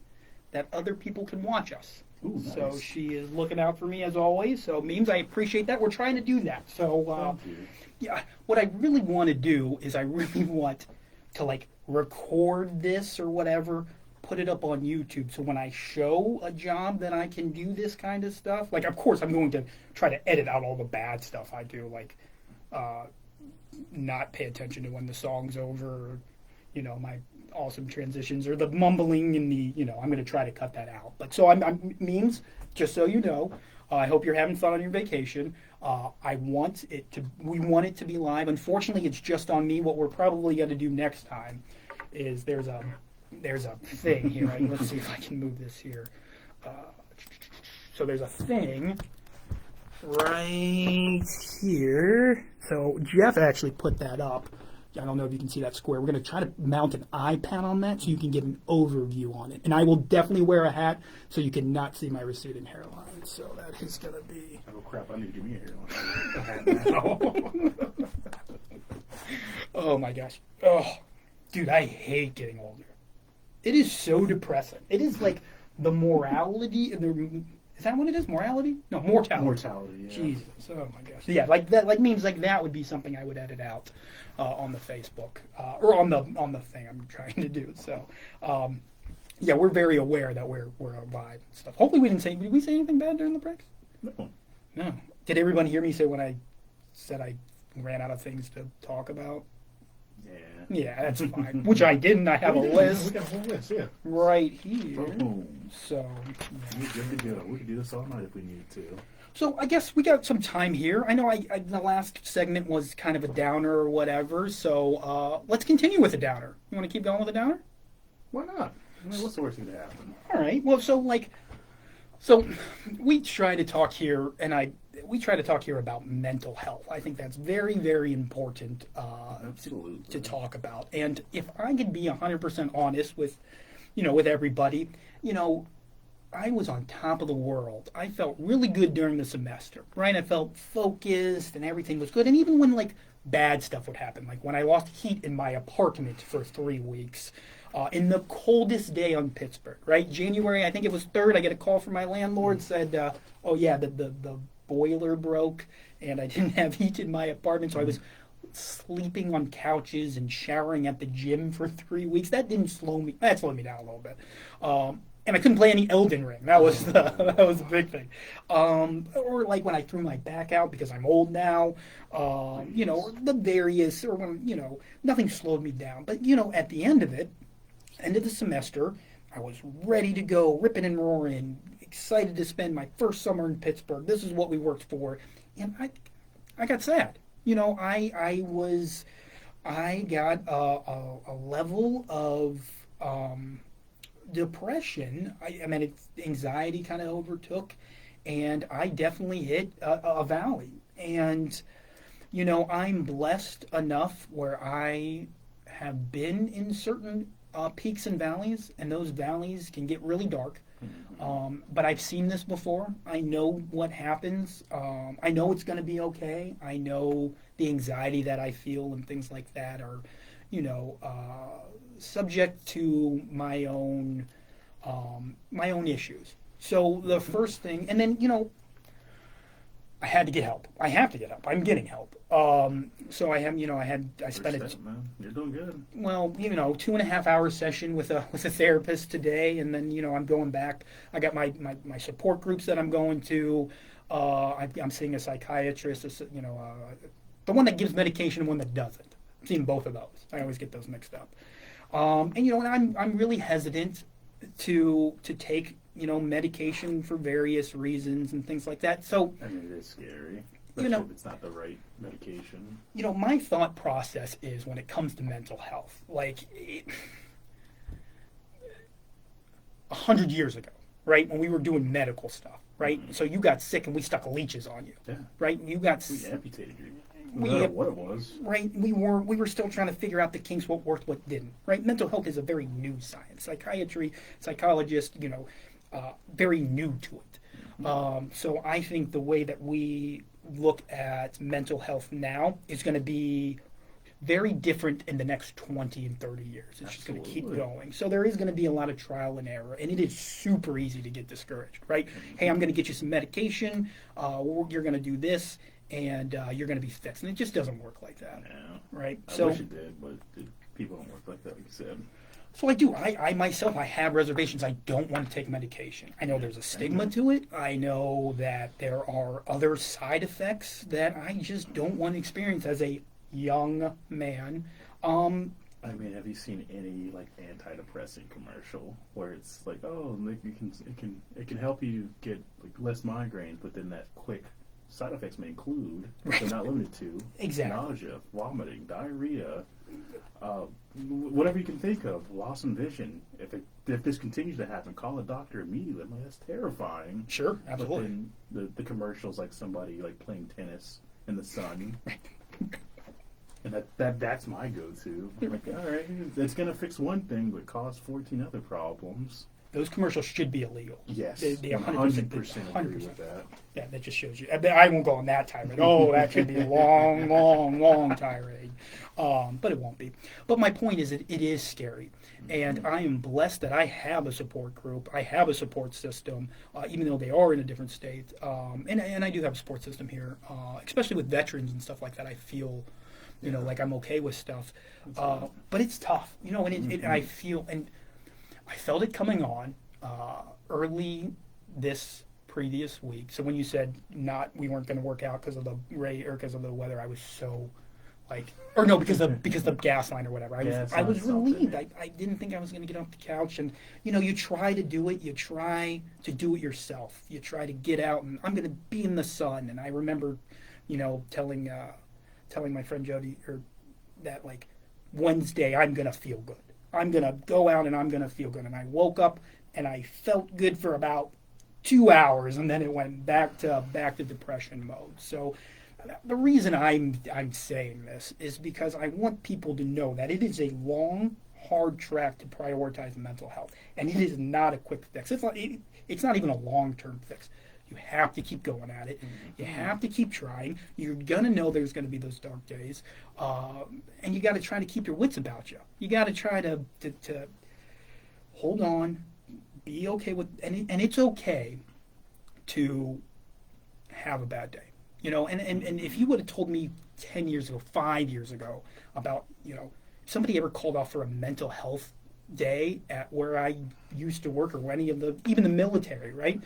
that other people can watch us. Ooh, nice. So she is looking out for me as always. So memes, I appreciate that. We're trying to do that. So Thank you. yeah, what I really want to do is I really want to like record this or whatever, put it up on YouTube. So when I show a job that I can do this kind of stuff, like of course I'm going to try to edit out all the bad stuff I do, like not pay attention to when the song's over, or, you know, my awesome transitions or the mumbling and the, you know, I'm going to try to cut that out. But so I'm memes, just so you know. I hope you're having fun on your vacation. We want it to be live. Unfortunately, it's just on me. What we're probably going to do next time is there's a thing here. Right? Let's see if I can move this here. So there's a thing right here. So Jeff actually put that up. I don't know if you can see that square. We're going to try to mount an iPad on that so you can get an overview on it. And I will definitely wear a hat so you cannot see my receding hairline. So that is going to be... Oh, crap. I need to give me a hairline. Oh, my gosh. Oh, dude, I hate getting older. It is so depressing. It is like the morality and the... Is that what it is? Morality? No, mortality. Mortality, yeah. Jesus. Oh, my gosh. Yeah, like that. Like memes like that would be something I would edit out on the Facebook or on the thing I'm trying to do. So, yeah, we're very aware that we're alive and stuff. Hopefully, we didn't say. Did we say anything bad during the breaks? No. No. Did everyone hear me say when I said I ran out of things to talk about? Yeah. Yeah, that's fine. Which I didn't. I have a list We got a whole list, yeah. right here. Boom. So, yeah. We're good to go. We can do this all night if we need to. So I guess we got some time here. I know the last segment was kind of a downer or whatever. So let's continue with a downer. You want to keep going with a downer? Why not? I mean, what's the worst thing to happen? All right. Well, so we try to talk here, we try to talk here about mental health. I think that's very, very important Absolutely. to talk about. And if I could be 100% honest with everybody, I was on top of the world. I felt really good during the semester, right? I felt focused and everything was good. And even when like bad stuff would happen, like when I lost heat in my apartment for 3 weeks, in the coldest day on Pittsburgh, right? January, I think it was 3rd, I get a call from my landlord, said, oh yeah, the boiler broke and I didn't have heat in my apartment, so I was sleeping on couches and showering at the gym for 3 weeks. That slowed me down a little bit. And I couldn't play any Elden Ring. That was the big thing. Or like when I threw my back out because I'm old now. The various, or when, nothing slowed me down. But, at the end of the semester, I was ready to go, ripping and roaring, excited to spend my first summer in Pittsburgh. This is what we worked for. And I got sad. I got a level of depression. Anxiety kind of overtook, and I definitely hit a valley. And I'm blessed enough where I have been in certain peaks and valleys, and those valleys can get really dark. But I've seen this before. I know what happens. I know it's going to be okay. I know the anxiety that I feel and things like that are, subject to my own issues. So the first thing, and then I had to get help. I have to get help. I'm getting help. So I am, I spent First step, man. You're doing good. 2.5 hour session with a therapist today, and then I'm going back. I got my support groups that I'm going to. I'm seeing a psychiatrist. The one that gives medication and one that doesn't. I'm seeing both of those. I always get those mixed up. And I'm really hesitant to take medication for various reasons and things like that. So I mean, it is scary. Especially if it's not the right medication. My thought process is when it comes to mental health, 100 years ago, right, when we were doing medical stuff, right? Mm-hmm. So you got sick and we stuck leeches on you, yeah. Right? We amputated you. No matter what it was, right? We were still trying to figure out the kinks, what worked, what didn't, right? Mental health is a very new science. Psychiatry, psychologists, very new to it. Mm-hmm. So I think the way that we look at mental health now is going to be very different in the next 20 and 30 years. It's just going to keep going. So there is going to be a lot of trial and error, and it is super easy to get discouraged, right? Mm-hmm. Hey, I'm going to get you some medication. You're going to do this, and you're going to be fixed. And it just doesn't work like that, right? I wish it did, but people don't work like that, like you said. So I do. I myself, I have reservations. I don't want to take medication. I know there's a stigma to it. I know that there are other side effects that I just don't want to experience as a young man. I mean, have you seen any antidepressant commercial where it's like, oh, it can help you get less migraines, but then that quick side effects may include, but they're not limited to, nausea, vomiting, diarrhea. Whatever you can think of, loss in vision. If this continues to happen, call a doctor immediately. I mean, that's terrifying. Sure, absolutely. But then the commercials, somebody playing tennis in the sun, and that's my go-to. All right, it's gonna fix one thing, but cause 14 other problems. Those commercials should be illegal. Yes, they 100% agree with that. Yeah, that just shows you. I won't go on that tirade. Oh, that should be a long, long, long tirade. But it won't be. But my point is that it is scary. And I am blessed that I have a support group. I have a support system, even though they are in a different state. And I do have a support system here, especially with veterans and stuff like that. I feel, like I'm okay with stuff. But it's tough, and I feel, and I felt it coming on early this previous week. So when you said we weren't going to work out because of the because of the weather, I was so because the gas line or whatever. I was relieved. I didn't think I was going to get off the couch, and you try to do it. You try to do it yourself. You try to get out, and I'm going to be in the sun. And I remember, telling my friend Jody that Wednesday I'm going to feel good. I'm going to go out and I'm going to feel good. And I woke up and I felt good for about 2 hours, and then it went back to depression mode. So the reason I'm saying this is because I want people to know that it is a long, hard track to prioritize mental health, and it is not a quick fix. It's not even a long-term fix. You have to keep going at it. You have to keep trying. You're going to know there's going to be those dark days. And you got to try to keep your wits about you. You got to try to hold on, be okay with, and it's okay to have a bad day. And if you would have told me 10 years ago, 5 years ago about, somebody ever called out for a mental health day at where I used to work, or even the military, right?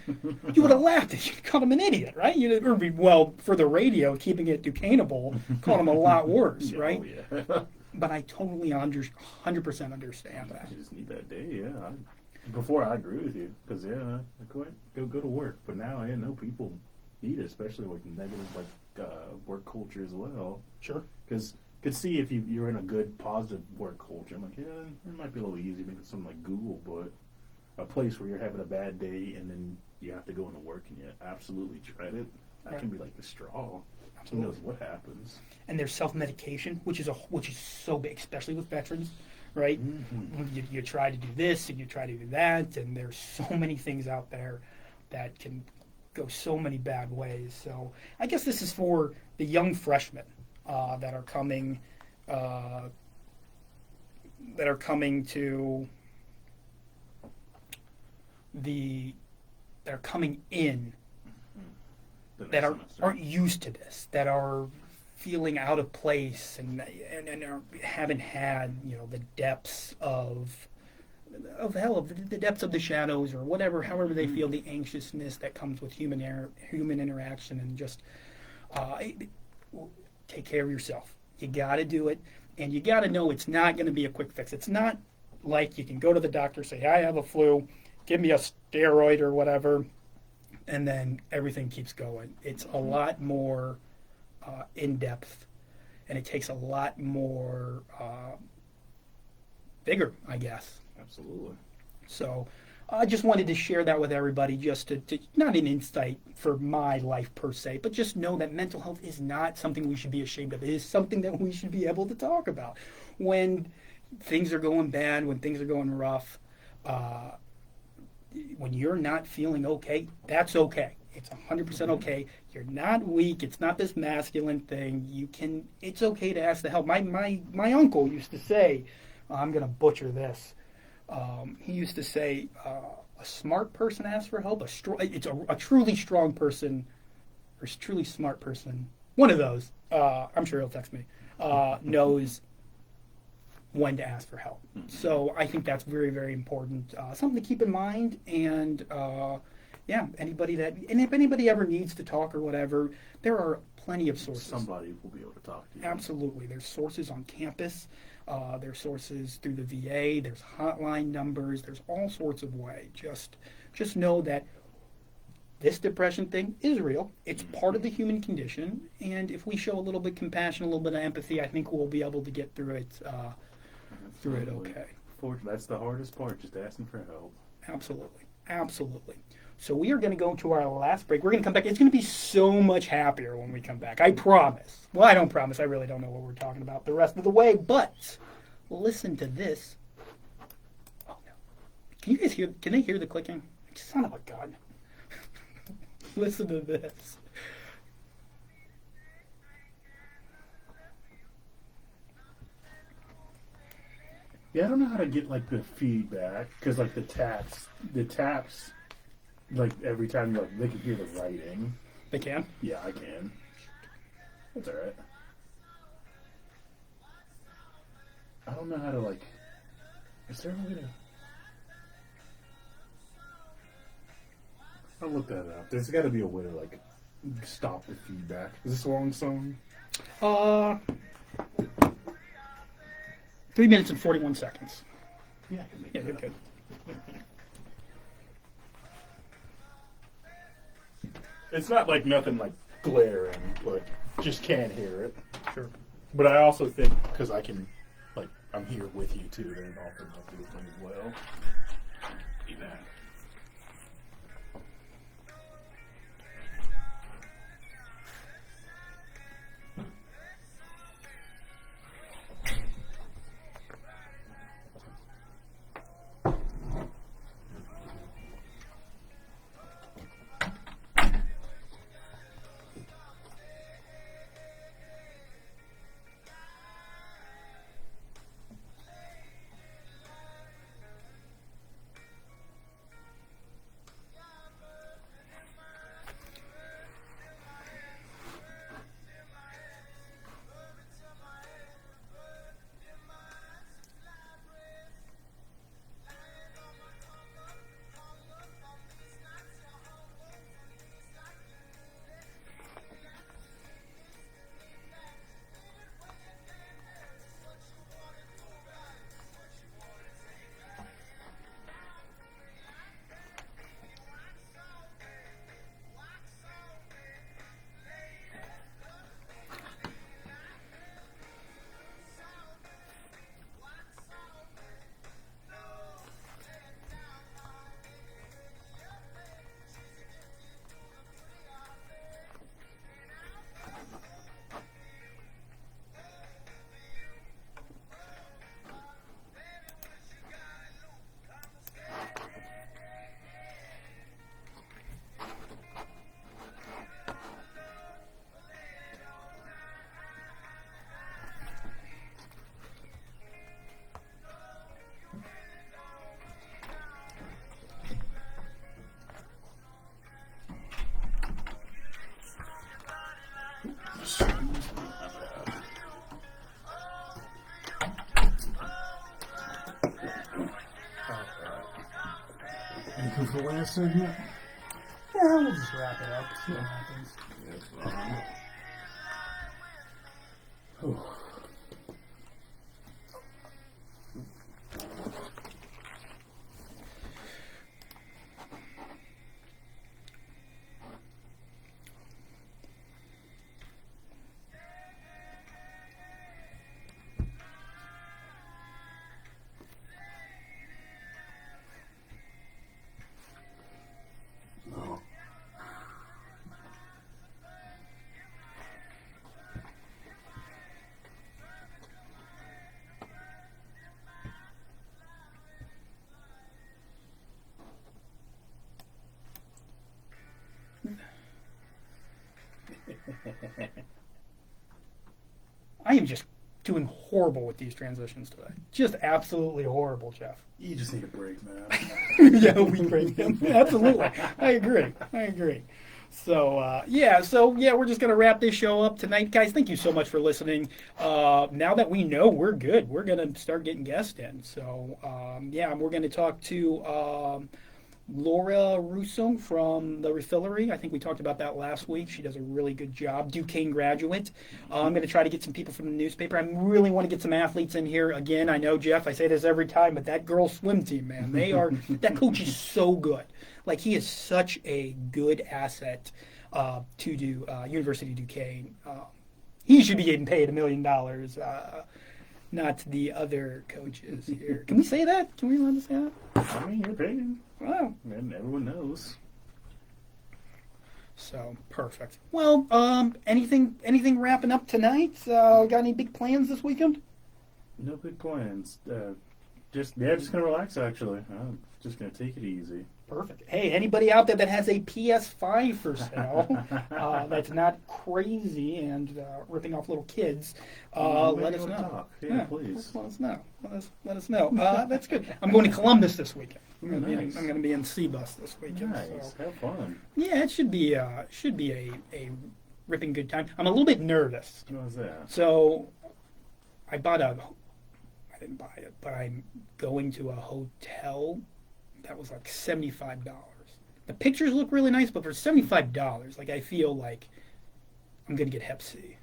You would have laughed at you, called him an idiot, right? For the radio, keeping it Duquesneable, called him a lot worse, right? Oh, yeah. But I totally 100% understand that. You just need that day, yeah. Before I agree with you, because go to work, but now I know people need it, especially with negative work culture as well. Sure. Because could see if you're in a good, positive work culture. I'm it might be a little easy, maybe something like Google, but a place where you're having a bad day and then you have to go into work and you absolutely dread it, that can be like the straw. Absolutely. Who knows what happens? And there's self-medication, which is so big, especially with veterans, right? Mm-hmm. You try to do this and you try to do that, and there's so many things out there that can go so many bad ways. So I guess this is for the young freshmen that are coming that aren't used to this, that are feeling out of place and haven't had, you know, the depths of the depths of the shadows or whatever, however they feel, the anxiousness that comes with human interaction, and just take care of yourself. You got to do it, and you got to know it's not going to be a quick fix. It's not like you can go to the doctor, say, I have a flu, give me a steroid or whatever, and then everything keeps going. It's a lot more in depth, and it takes a lot more vigor, I guess. Absolutely. So I just wanted to share that with everybody, just to not an insight for my life per se, but just know that mental health is not something we should be ashamed of. It is something that we should be able to talk about. When things are going bad, when things are going rough, when you're not feeling okay, that's okay. It's 100% okay. You're not weak. It's not this masculine thing. It's okay to ask the help. My uncle used to say, I'm going to butcher this. He used to say, a smart person asks for help. A truly strong person, or truly smart person, one of those, I'm sure he'll text me, knows when to ask for help. So I think that's very, very important. Something to keep in mind. And yeah, if anybody ever needs to talk or whatever, there are plenty of sources. Somebody will be able to talk to you. Absolutely. There's sources on campus. There's sources through the VA. There's hotline numbers. There's all sorts of ways. Just know that this depression thing is real. It's part of the human condition. And if we show a little bit of compassion, a little bit of empathy, I think we'll be able to get through it. Okay. That's the hardest part, just asking for help. Absolutely. Absolutely. So we are going to go to our last break. We're going to come back. It's going to be so much happier when we come back. I promise. Well, I don't promise. I really don't know what we're talking about the rest of the way. But listen to this. Oh, no. Can you guys hear? Can they hear the clicking? Son of a gun. Listen to this. Yeah, I don't know how to get like the feedback, because like the taps, like every time they can hear the writing. They can? Yeah, I can. That's alright. I don't know how to like. Is there a way to? I'll look that up. There's got to be a way to like stop the feedback. Is this a long song? 3 minutes and 41 seconds. Yeah, I can make Yeah, that you're up. good. It's not like nothing like glaring, but just can't hear it. Sure. But I also think because I can, like, I'm here with you too, then it opens up this thing as well. Be that. Anything for the last segment? Yeah, we'll just wrap it up. See what happens. Yes, oh. I am just doing horrible with these transitions today. Just absolutely horrible, Jeff. You just need a break, man. Yeah, we break them. Absolutely. I agree. So, we're just going to wrap this show up tonight. Guys, thank you so much for listening. Now that we know we're good, we're going to start getting guests in. So, we're going to talk to Laura Russo from the Refillery. I think we talked about that last week. She does a really good job. Duquesne graduate. I'm going to try to get some people from the newspaper. I really want to get some athletes in here. Again, I know, Jeff, I say this every time, but that girls' swim team, man, that coach is so good. Like, he is such a good asset to University of Duquesne. He should be getting paid $1 million, not the other coaches here. Can we say that? Can we allowed to say that? I mean, you're paying. Wow. And everyone knows. So, perfect. Well, anything wrapping up tonight? Got any big plans this weekend? No big plans. Just gonna relax, actually. I'm just gonna take it easy. Perfect. Hey, anybody out there that has a PS5 for sale that's not crazy and ripping off little kids, let us know. Talk. Yeah, please. Let us know. Let us know. That's good. I'm going to Columbus this weekend. I'm Nice. going to be in C-Bus this weekend. Nice. So. Have fun. Yeah, it should be a ripping good time. I'm a little bit nervous. What was that? So I didn't buy it, but I'm going to a hotel that was like $75. The pictures look really nice, but for $75, like, I feel like I'm gonna get Hep C.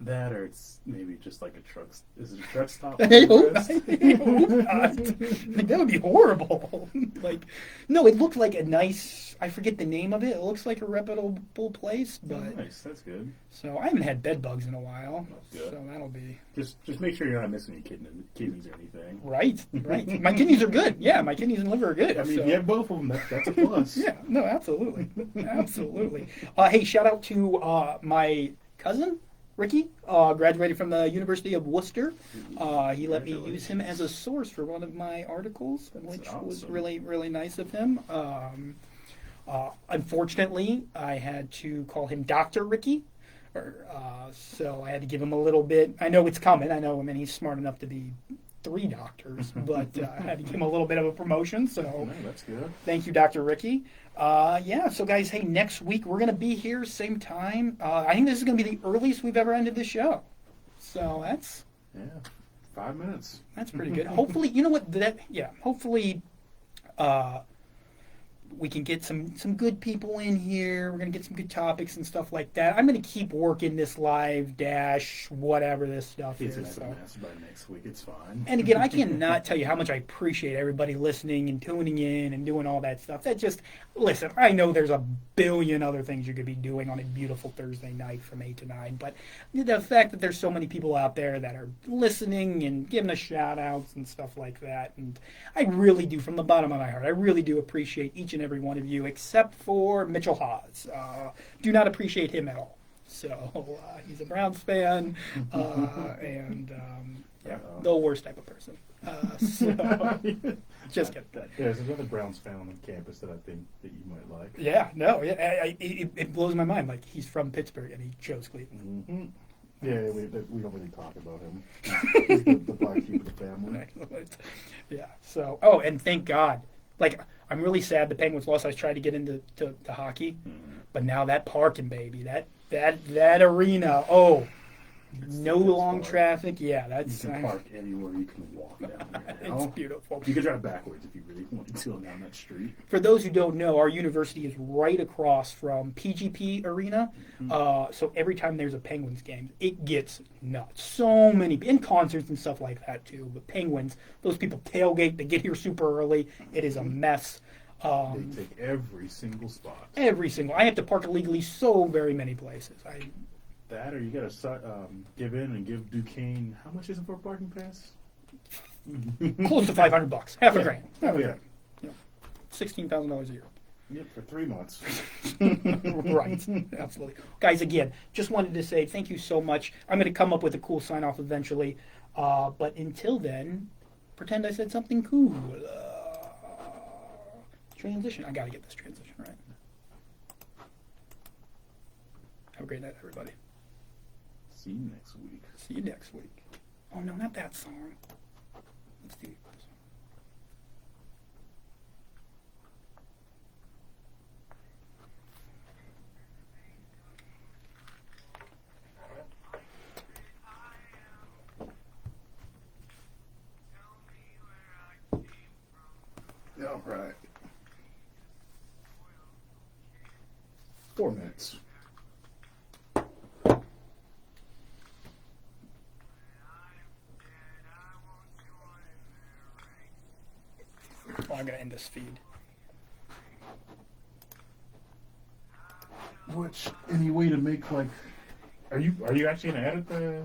That, or it's maybe just like a truck. Is it a truck stop? I hope not. Like, that would be horrible. Like, no, it looked like a nice. I forget the name of it. It looks like a reputable place, but Nice. That's good. so I haven't had bed bugs in a while. That's good. So that'll be Just make sure you're not missing any kidneys or anything. right. My kidneys are good. Yeah, my kidneys and liver are good. I mean, so. if you have both of them, that's a plus. Yeah, no, absolutely. Absolutely. Hey, shout out to my cousin, Ricky, graduated from the University of Worcester. He let me use him as a source for one of my articles, which was awesome. really, really nice of him. Unfortunately, I had to call him Dr. Ricky. So I had to give him a little bit. I know it's coming. I mean, he's smart enough to be 3 doctors, but I had to give him a little bit of a promotion. So No, that's good. thank you, Dr. Ricky. So guys, hey, next week we're going to be here, same time. I think this is going to be the earliest we've ever ended the show. So that's 5 minutes. pretty good. Hopefully, you know what? Hopefully we can get some good people in here. We're going to get some good topics and stuff like that. I'm going to keep working this live dash, whatever this stuff It's is. a mess by next week. It's fine. And again, I cannot tell you how much I appreciate everybody listening and tuning in and doing all that stuff. Listen, I know there's a billion other things you could be doing on a beautiful Thursday night from 8 to 9, but the fact that there's so many people out there that are listening and giving us shout outs and stuff like that, and I really do, from the bottom of my heart, I really do appreciate each and every one of you, except for Mitchell Haas. Do not appreciate him at all. So he's a Browns fan, and the worst type of person. Just kidding. Yeah, there's another Browns fan on campus that I think that you might like. Yeah, no, it blows my mind. Like, he's from Pittsburgh and he chose Cleveland. Mm-hmm. Yeah, we don't really talk about him. He's the black sheep of the family. Yeah. So, and thank God. Like, I'm really sad the Penguins lost. I tried to get into hockey, but now that parking, baby, that arena. Oh, No That's long far. traffic. Yeah, You that's can park anywhere. You can walk down there. it's now. beautiful. You could drive backwards if you really wanted to down that street. For those who don't know, our university is right across from PGP Arena. So every time there's a Penguins game, it gets nuts. So many, in concerts and stuff like that too. But Penguins, those people tailgate, they get here super early. It is a mess. They take every single spot. I have to park illegally so very many places. That or you gotta give in and give Duquesne. How much is it for a parking pass? Close to $500, half a grand. Oh yeah. $16,000 a year. Yep, for 3 months. Right, absolutely. Guys, again, just wanted to say thank you so much. I'm going to come up with a cool sign off eventually. But until then, pretend I said something cool. Transition. I got to get this transition right. Have a great night, everybody. See you next week. See you next week. Oh, no, not that song. Let's do this. All right. 4 minutes. Oh, I'm going to end this feed. Which any way to make like? Are you actually gonna edit the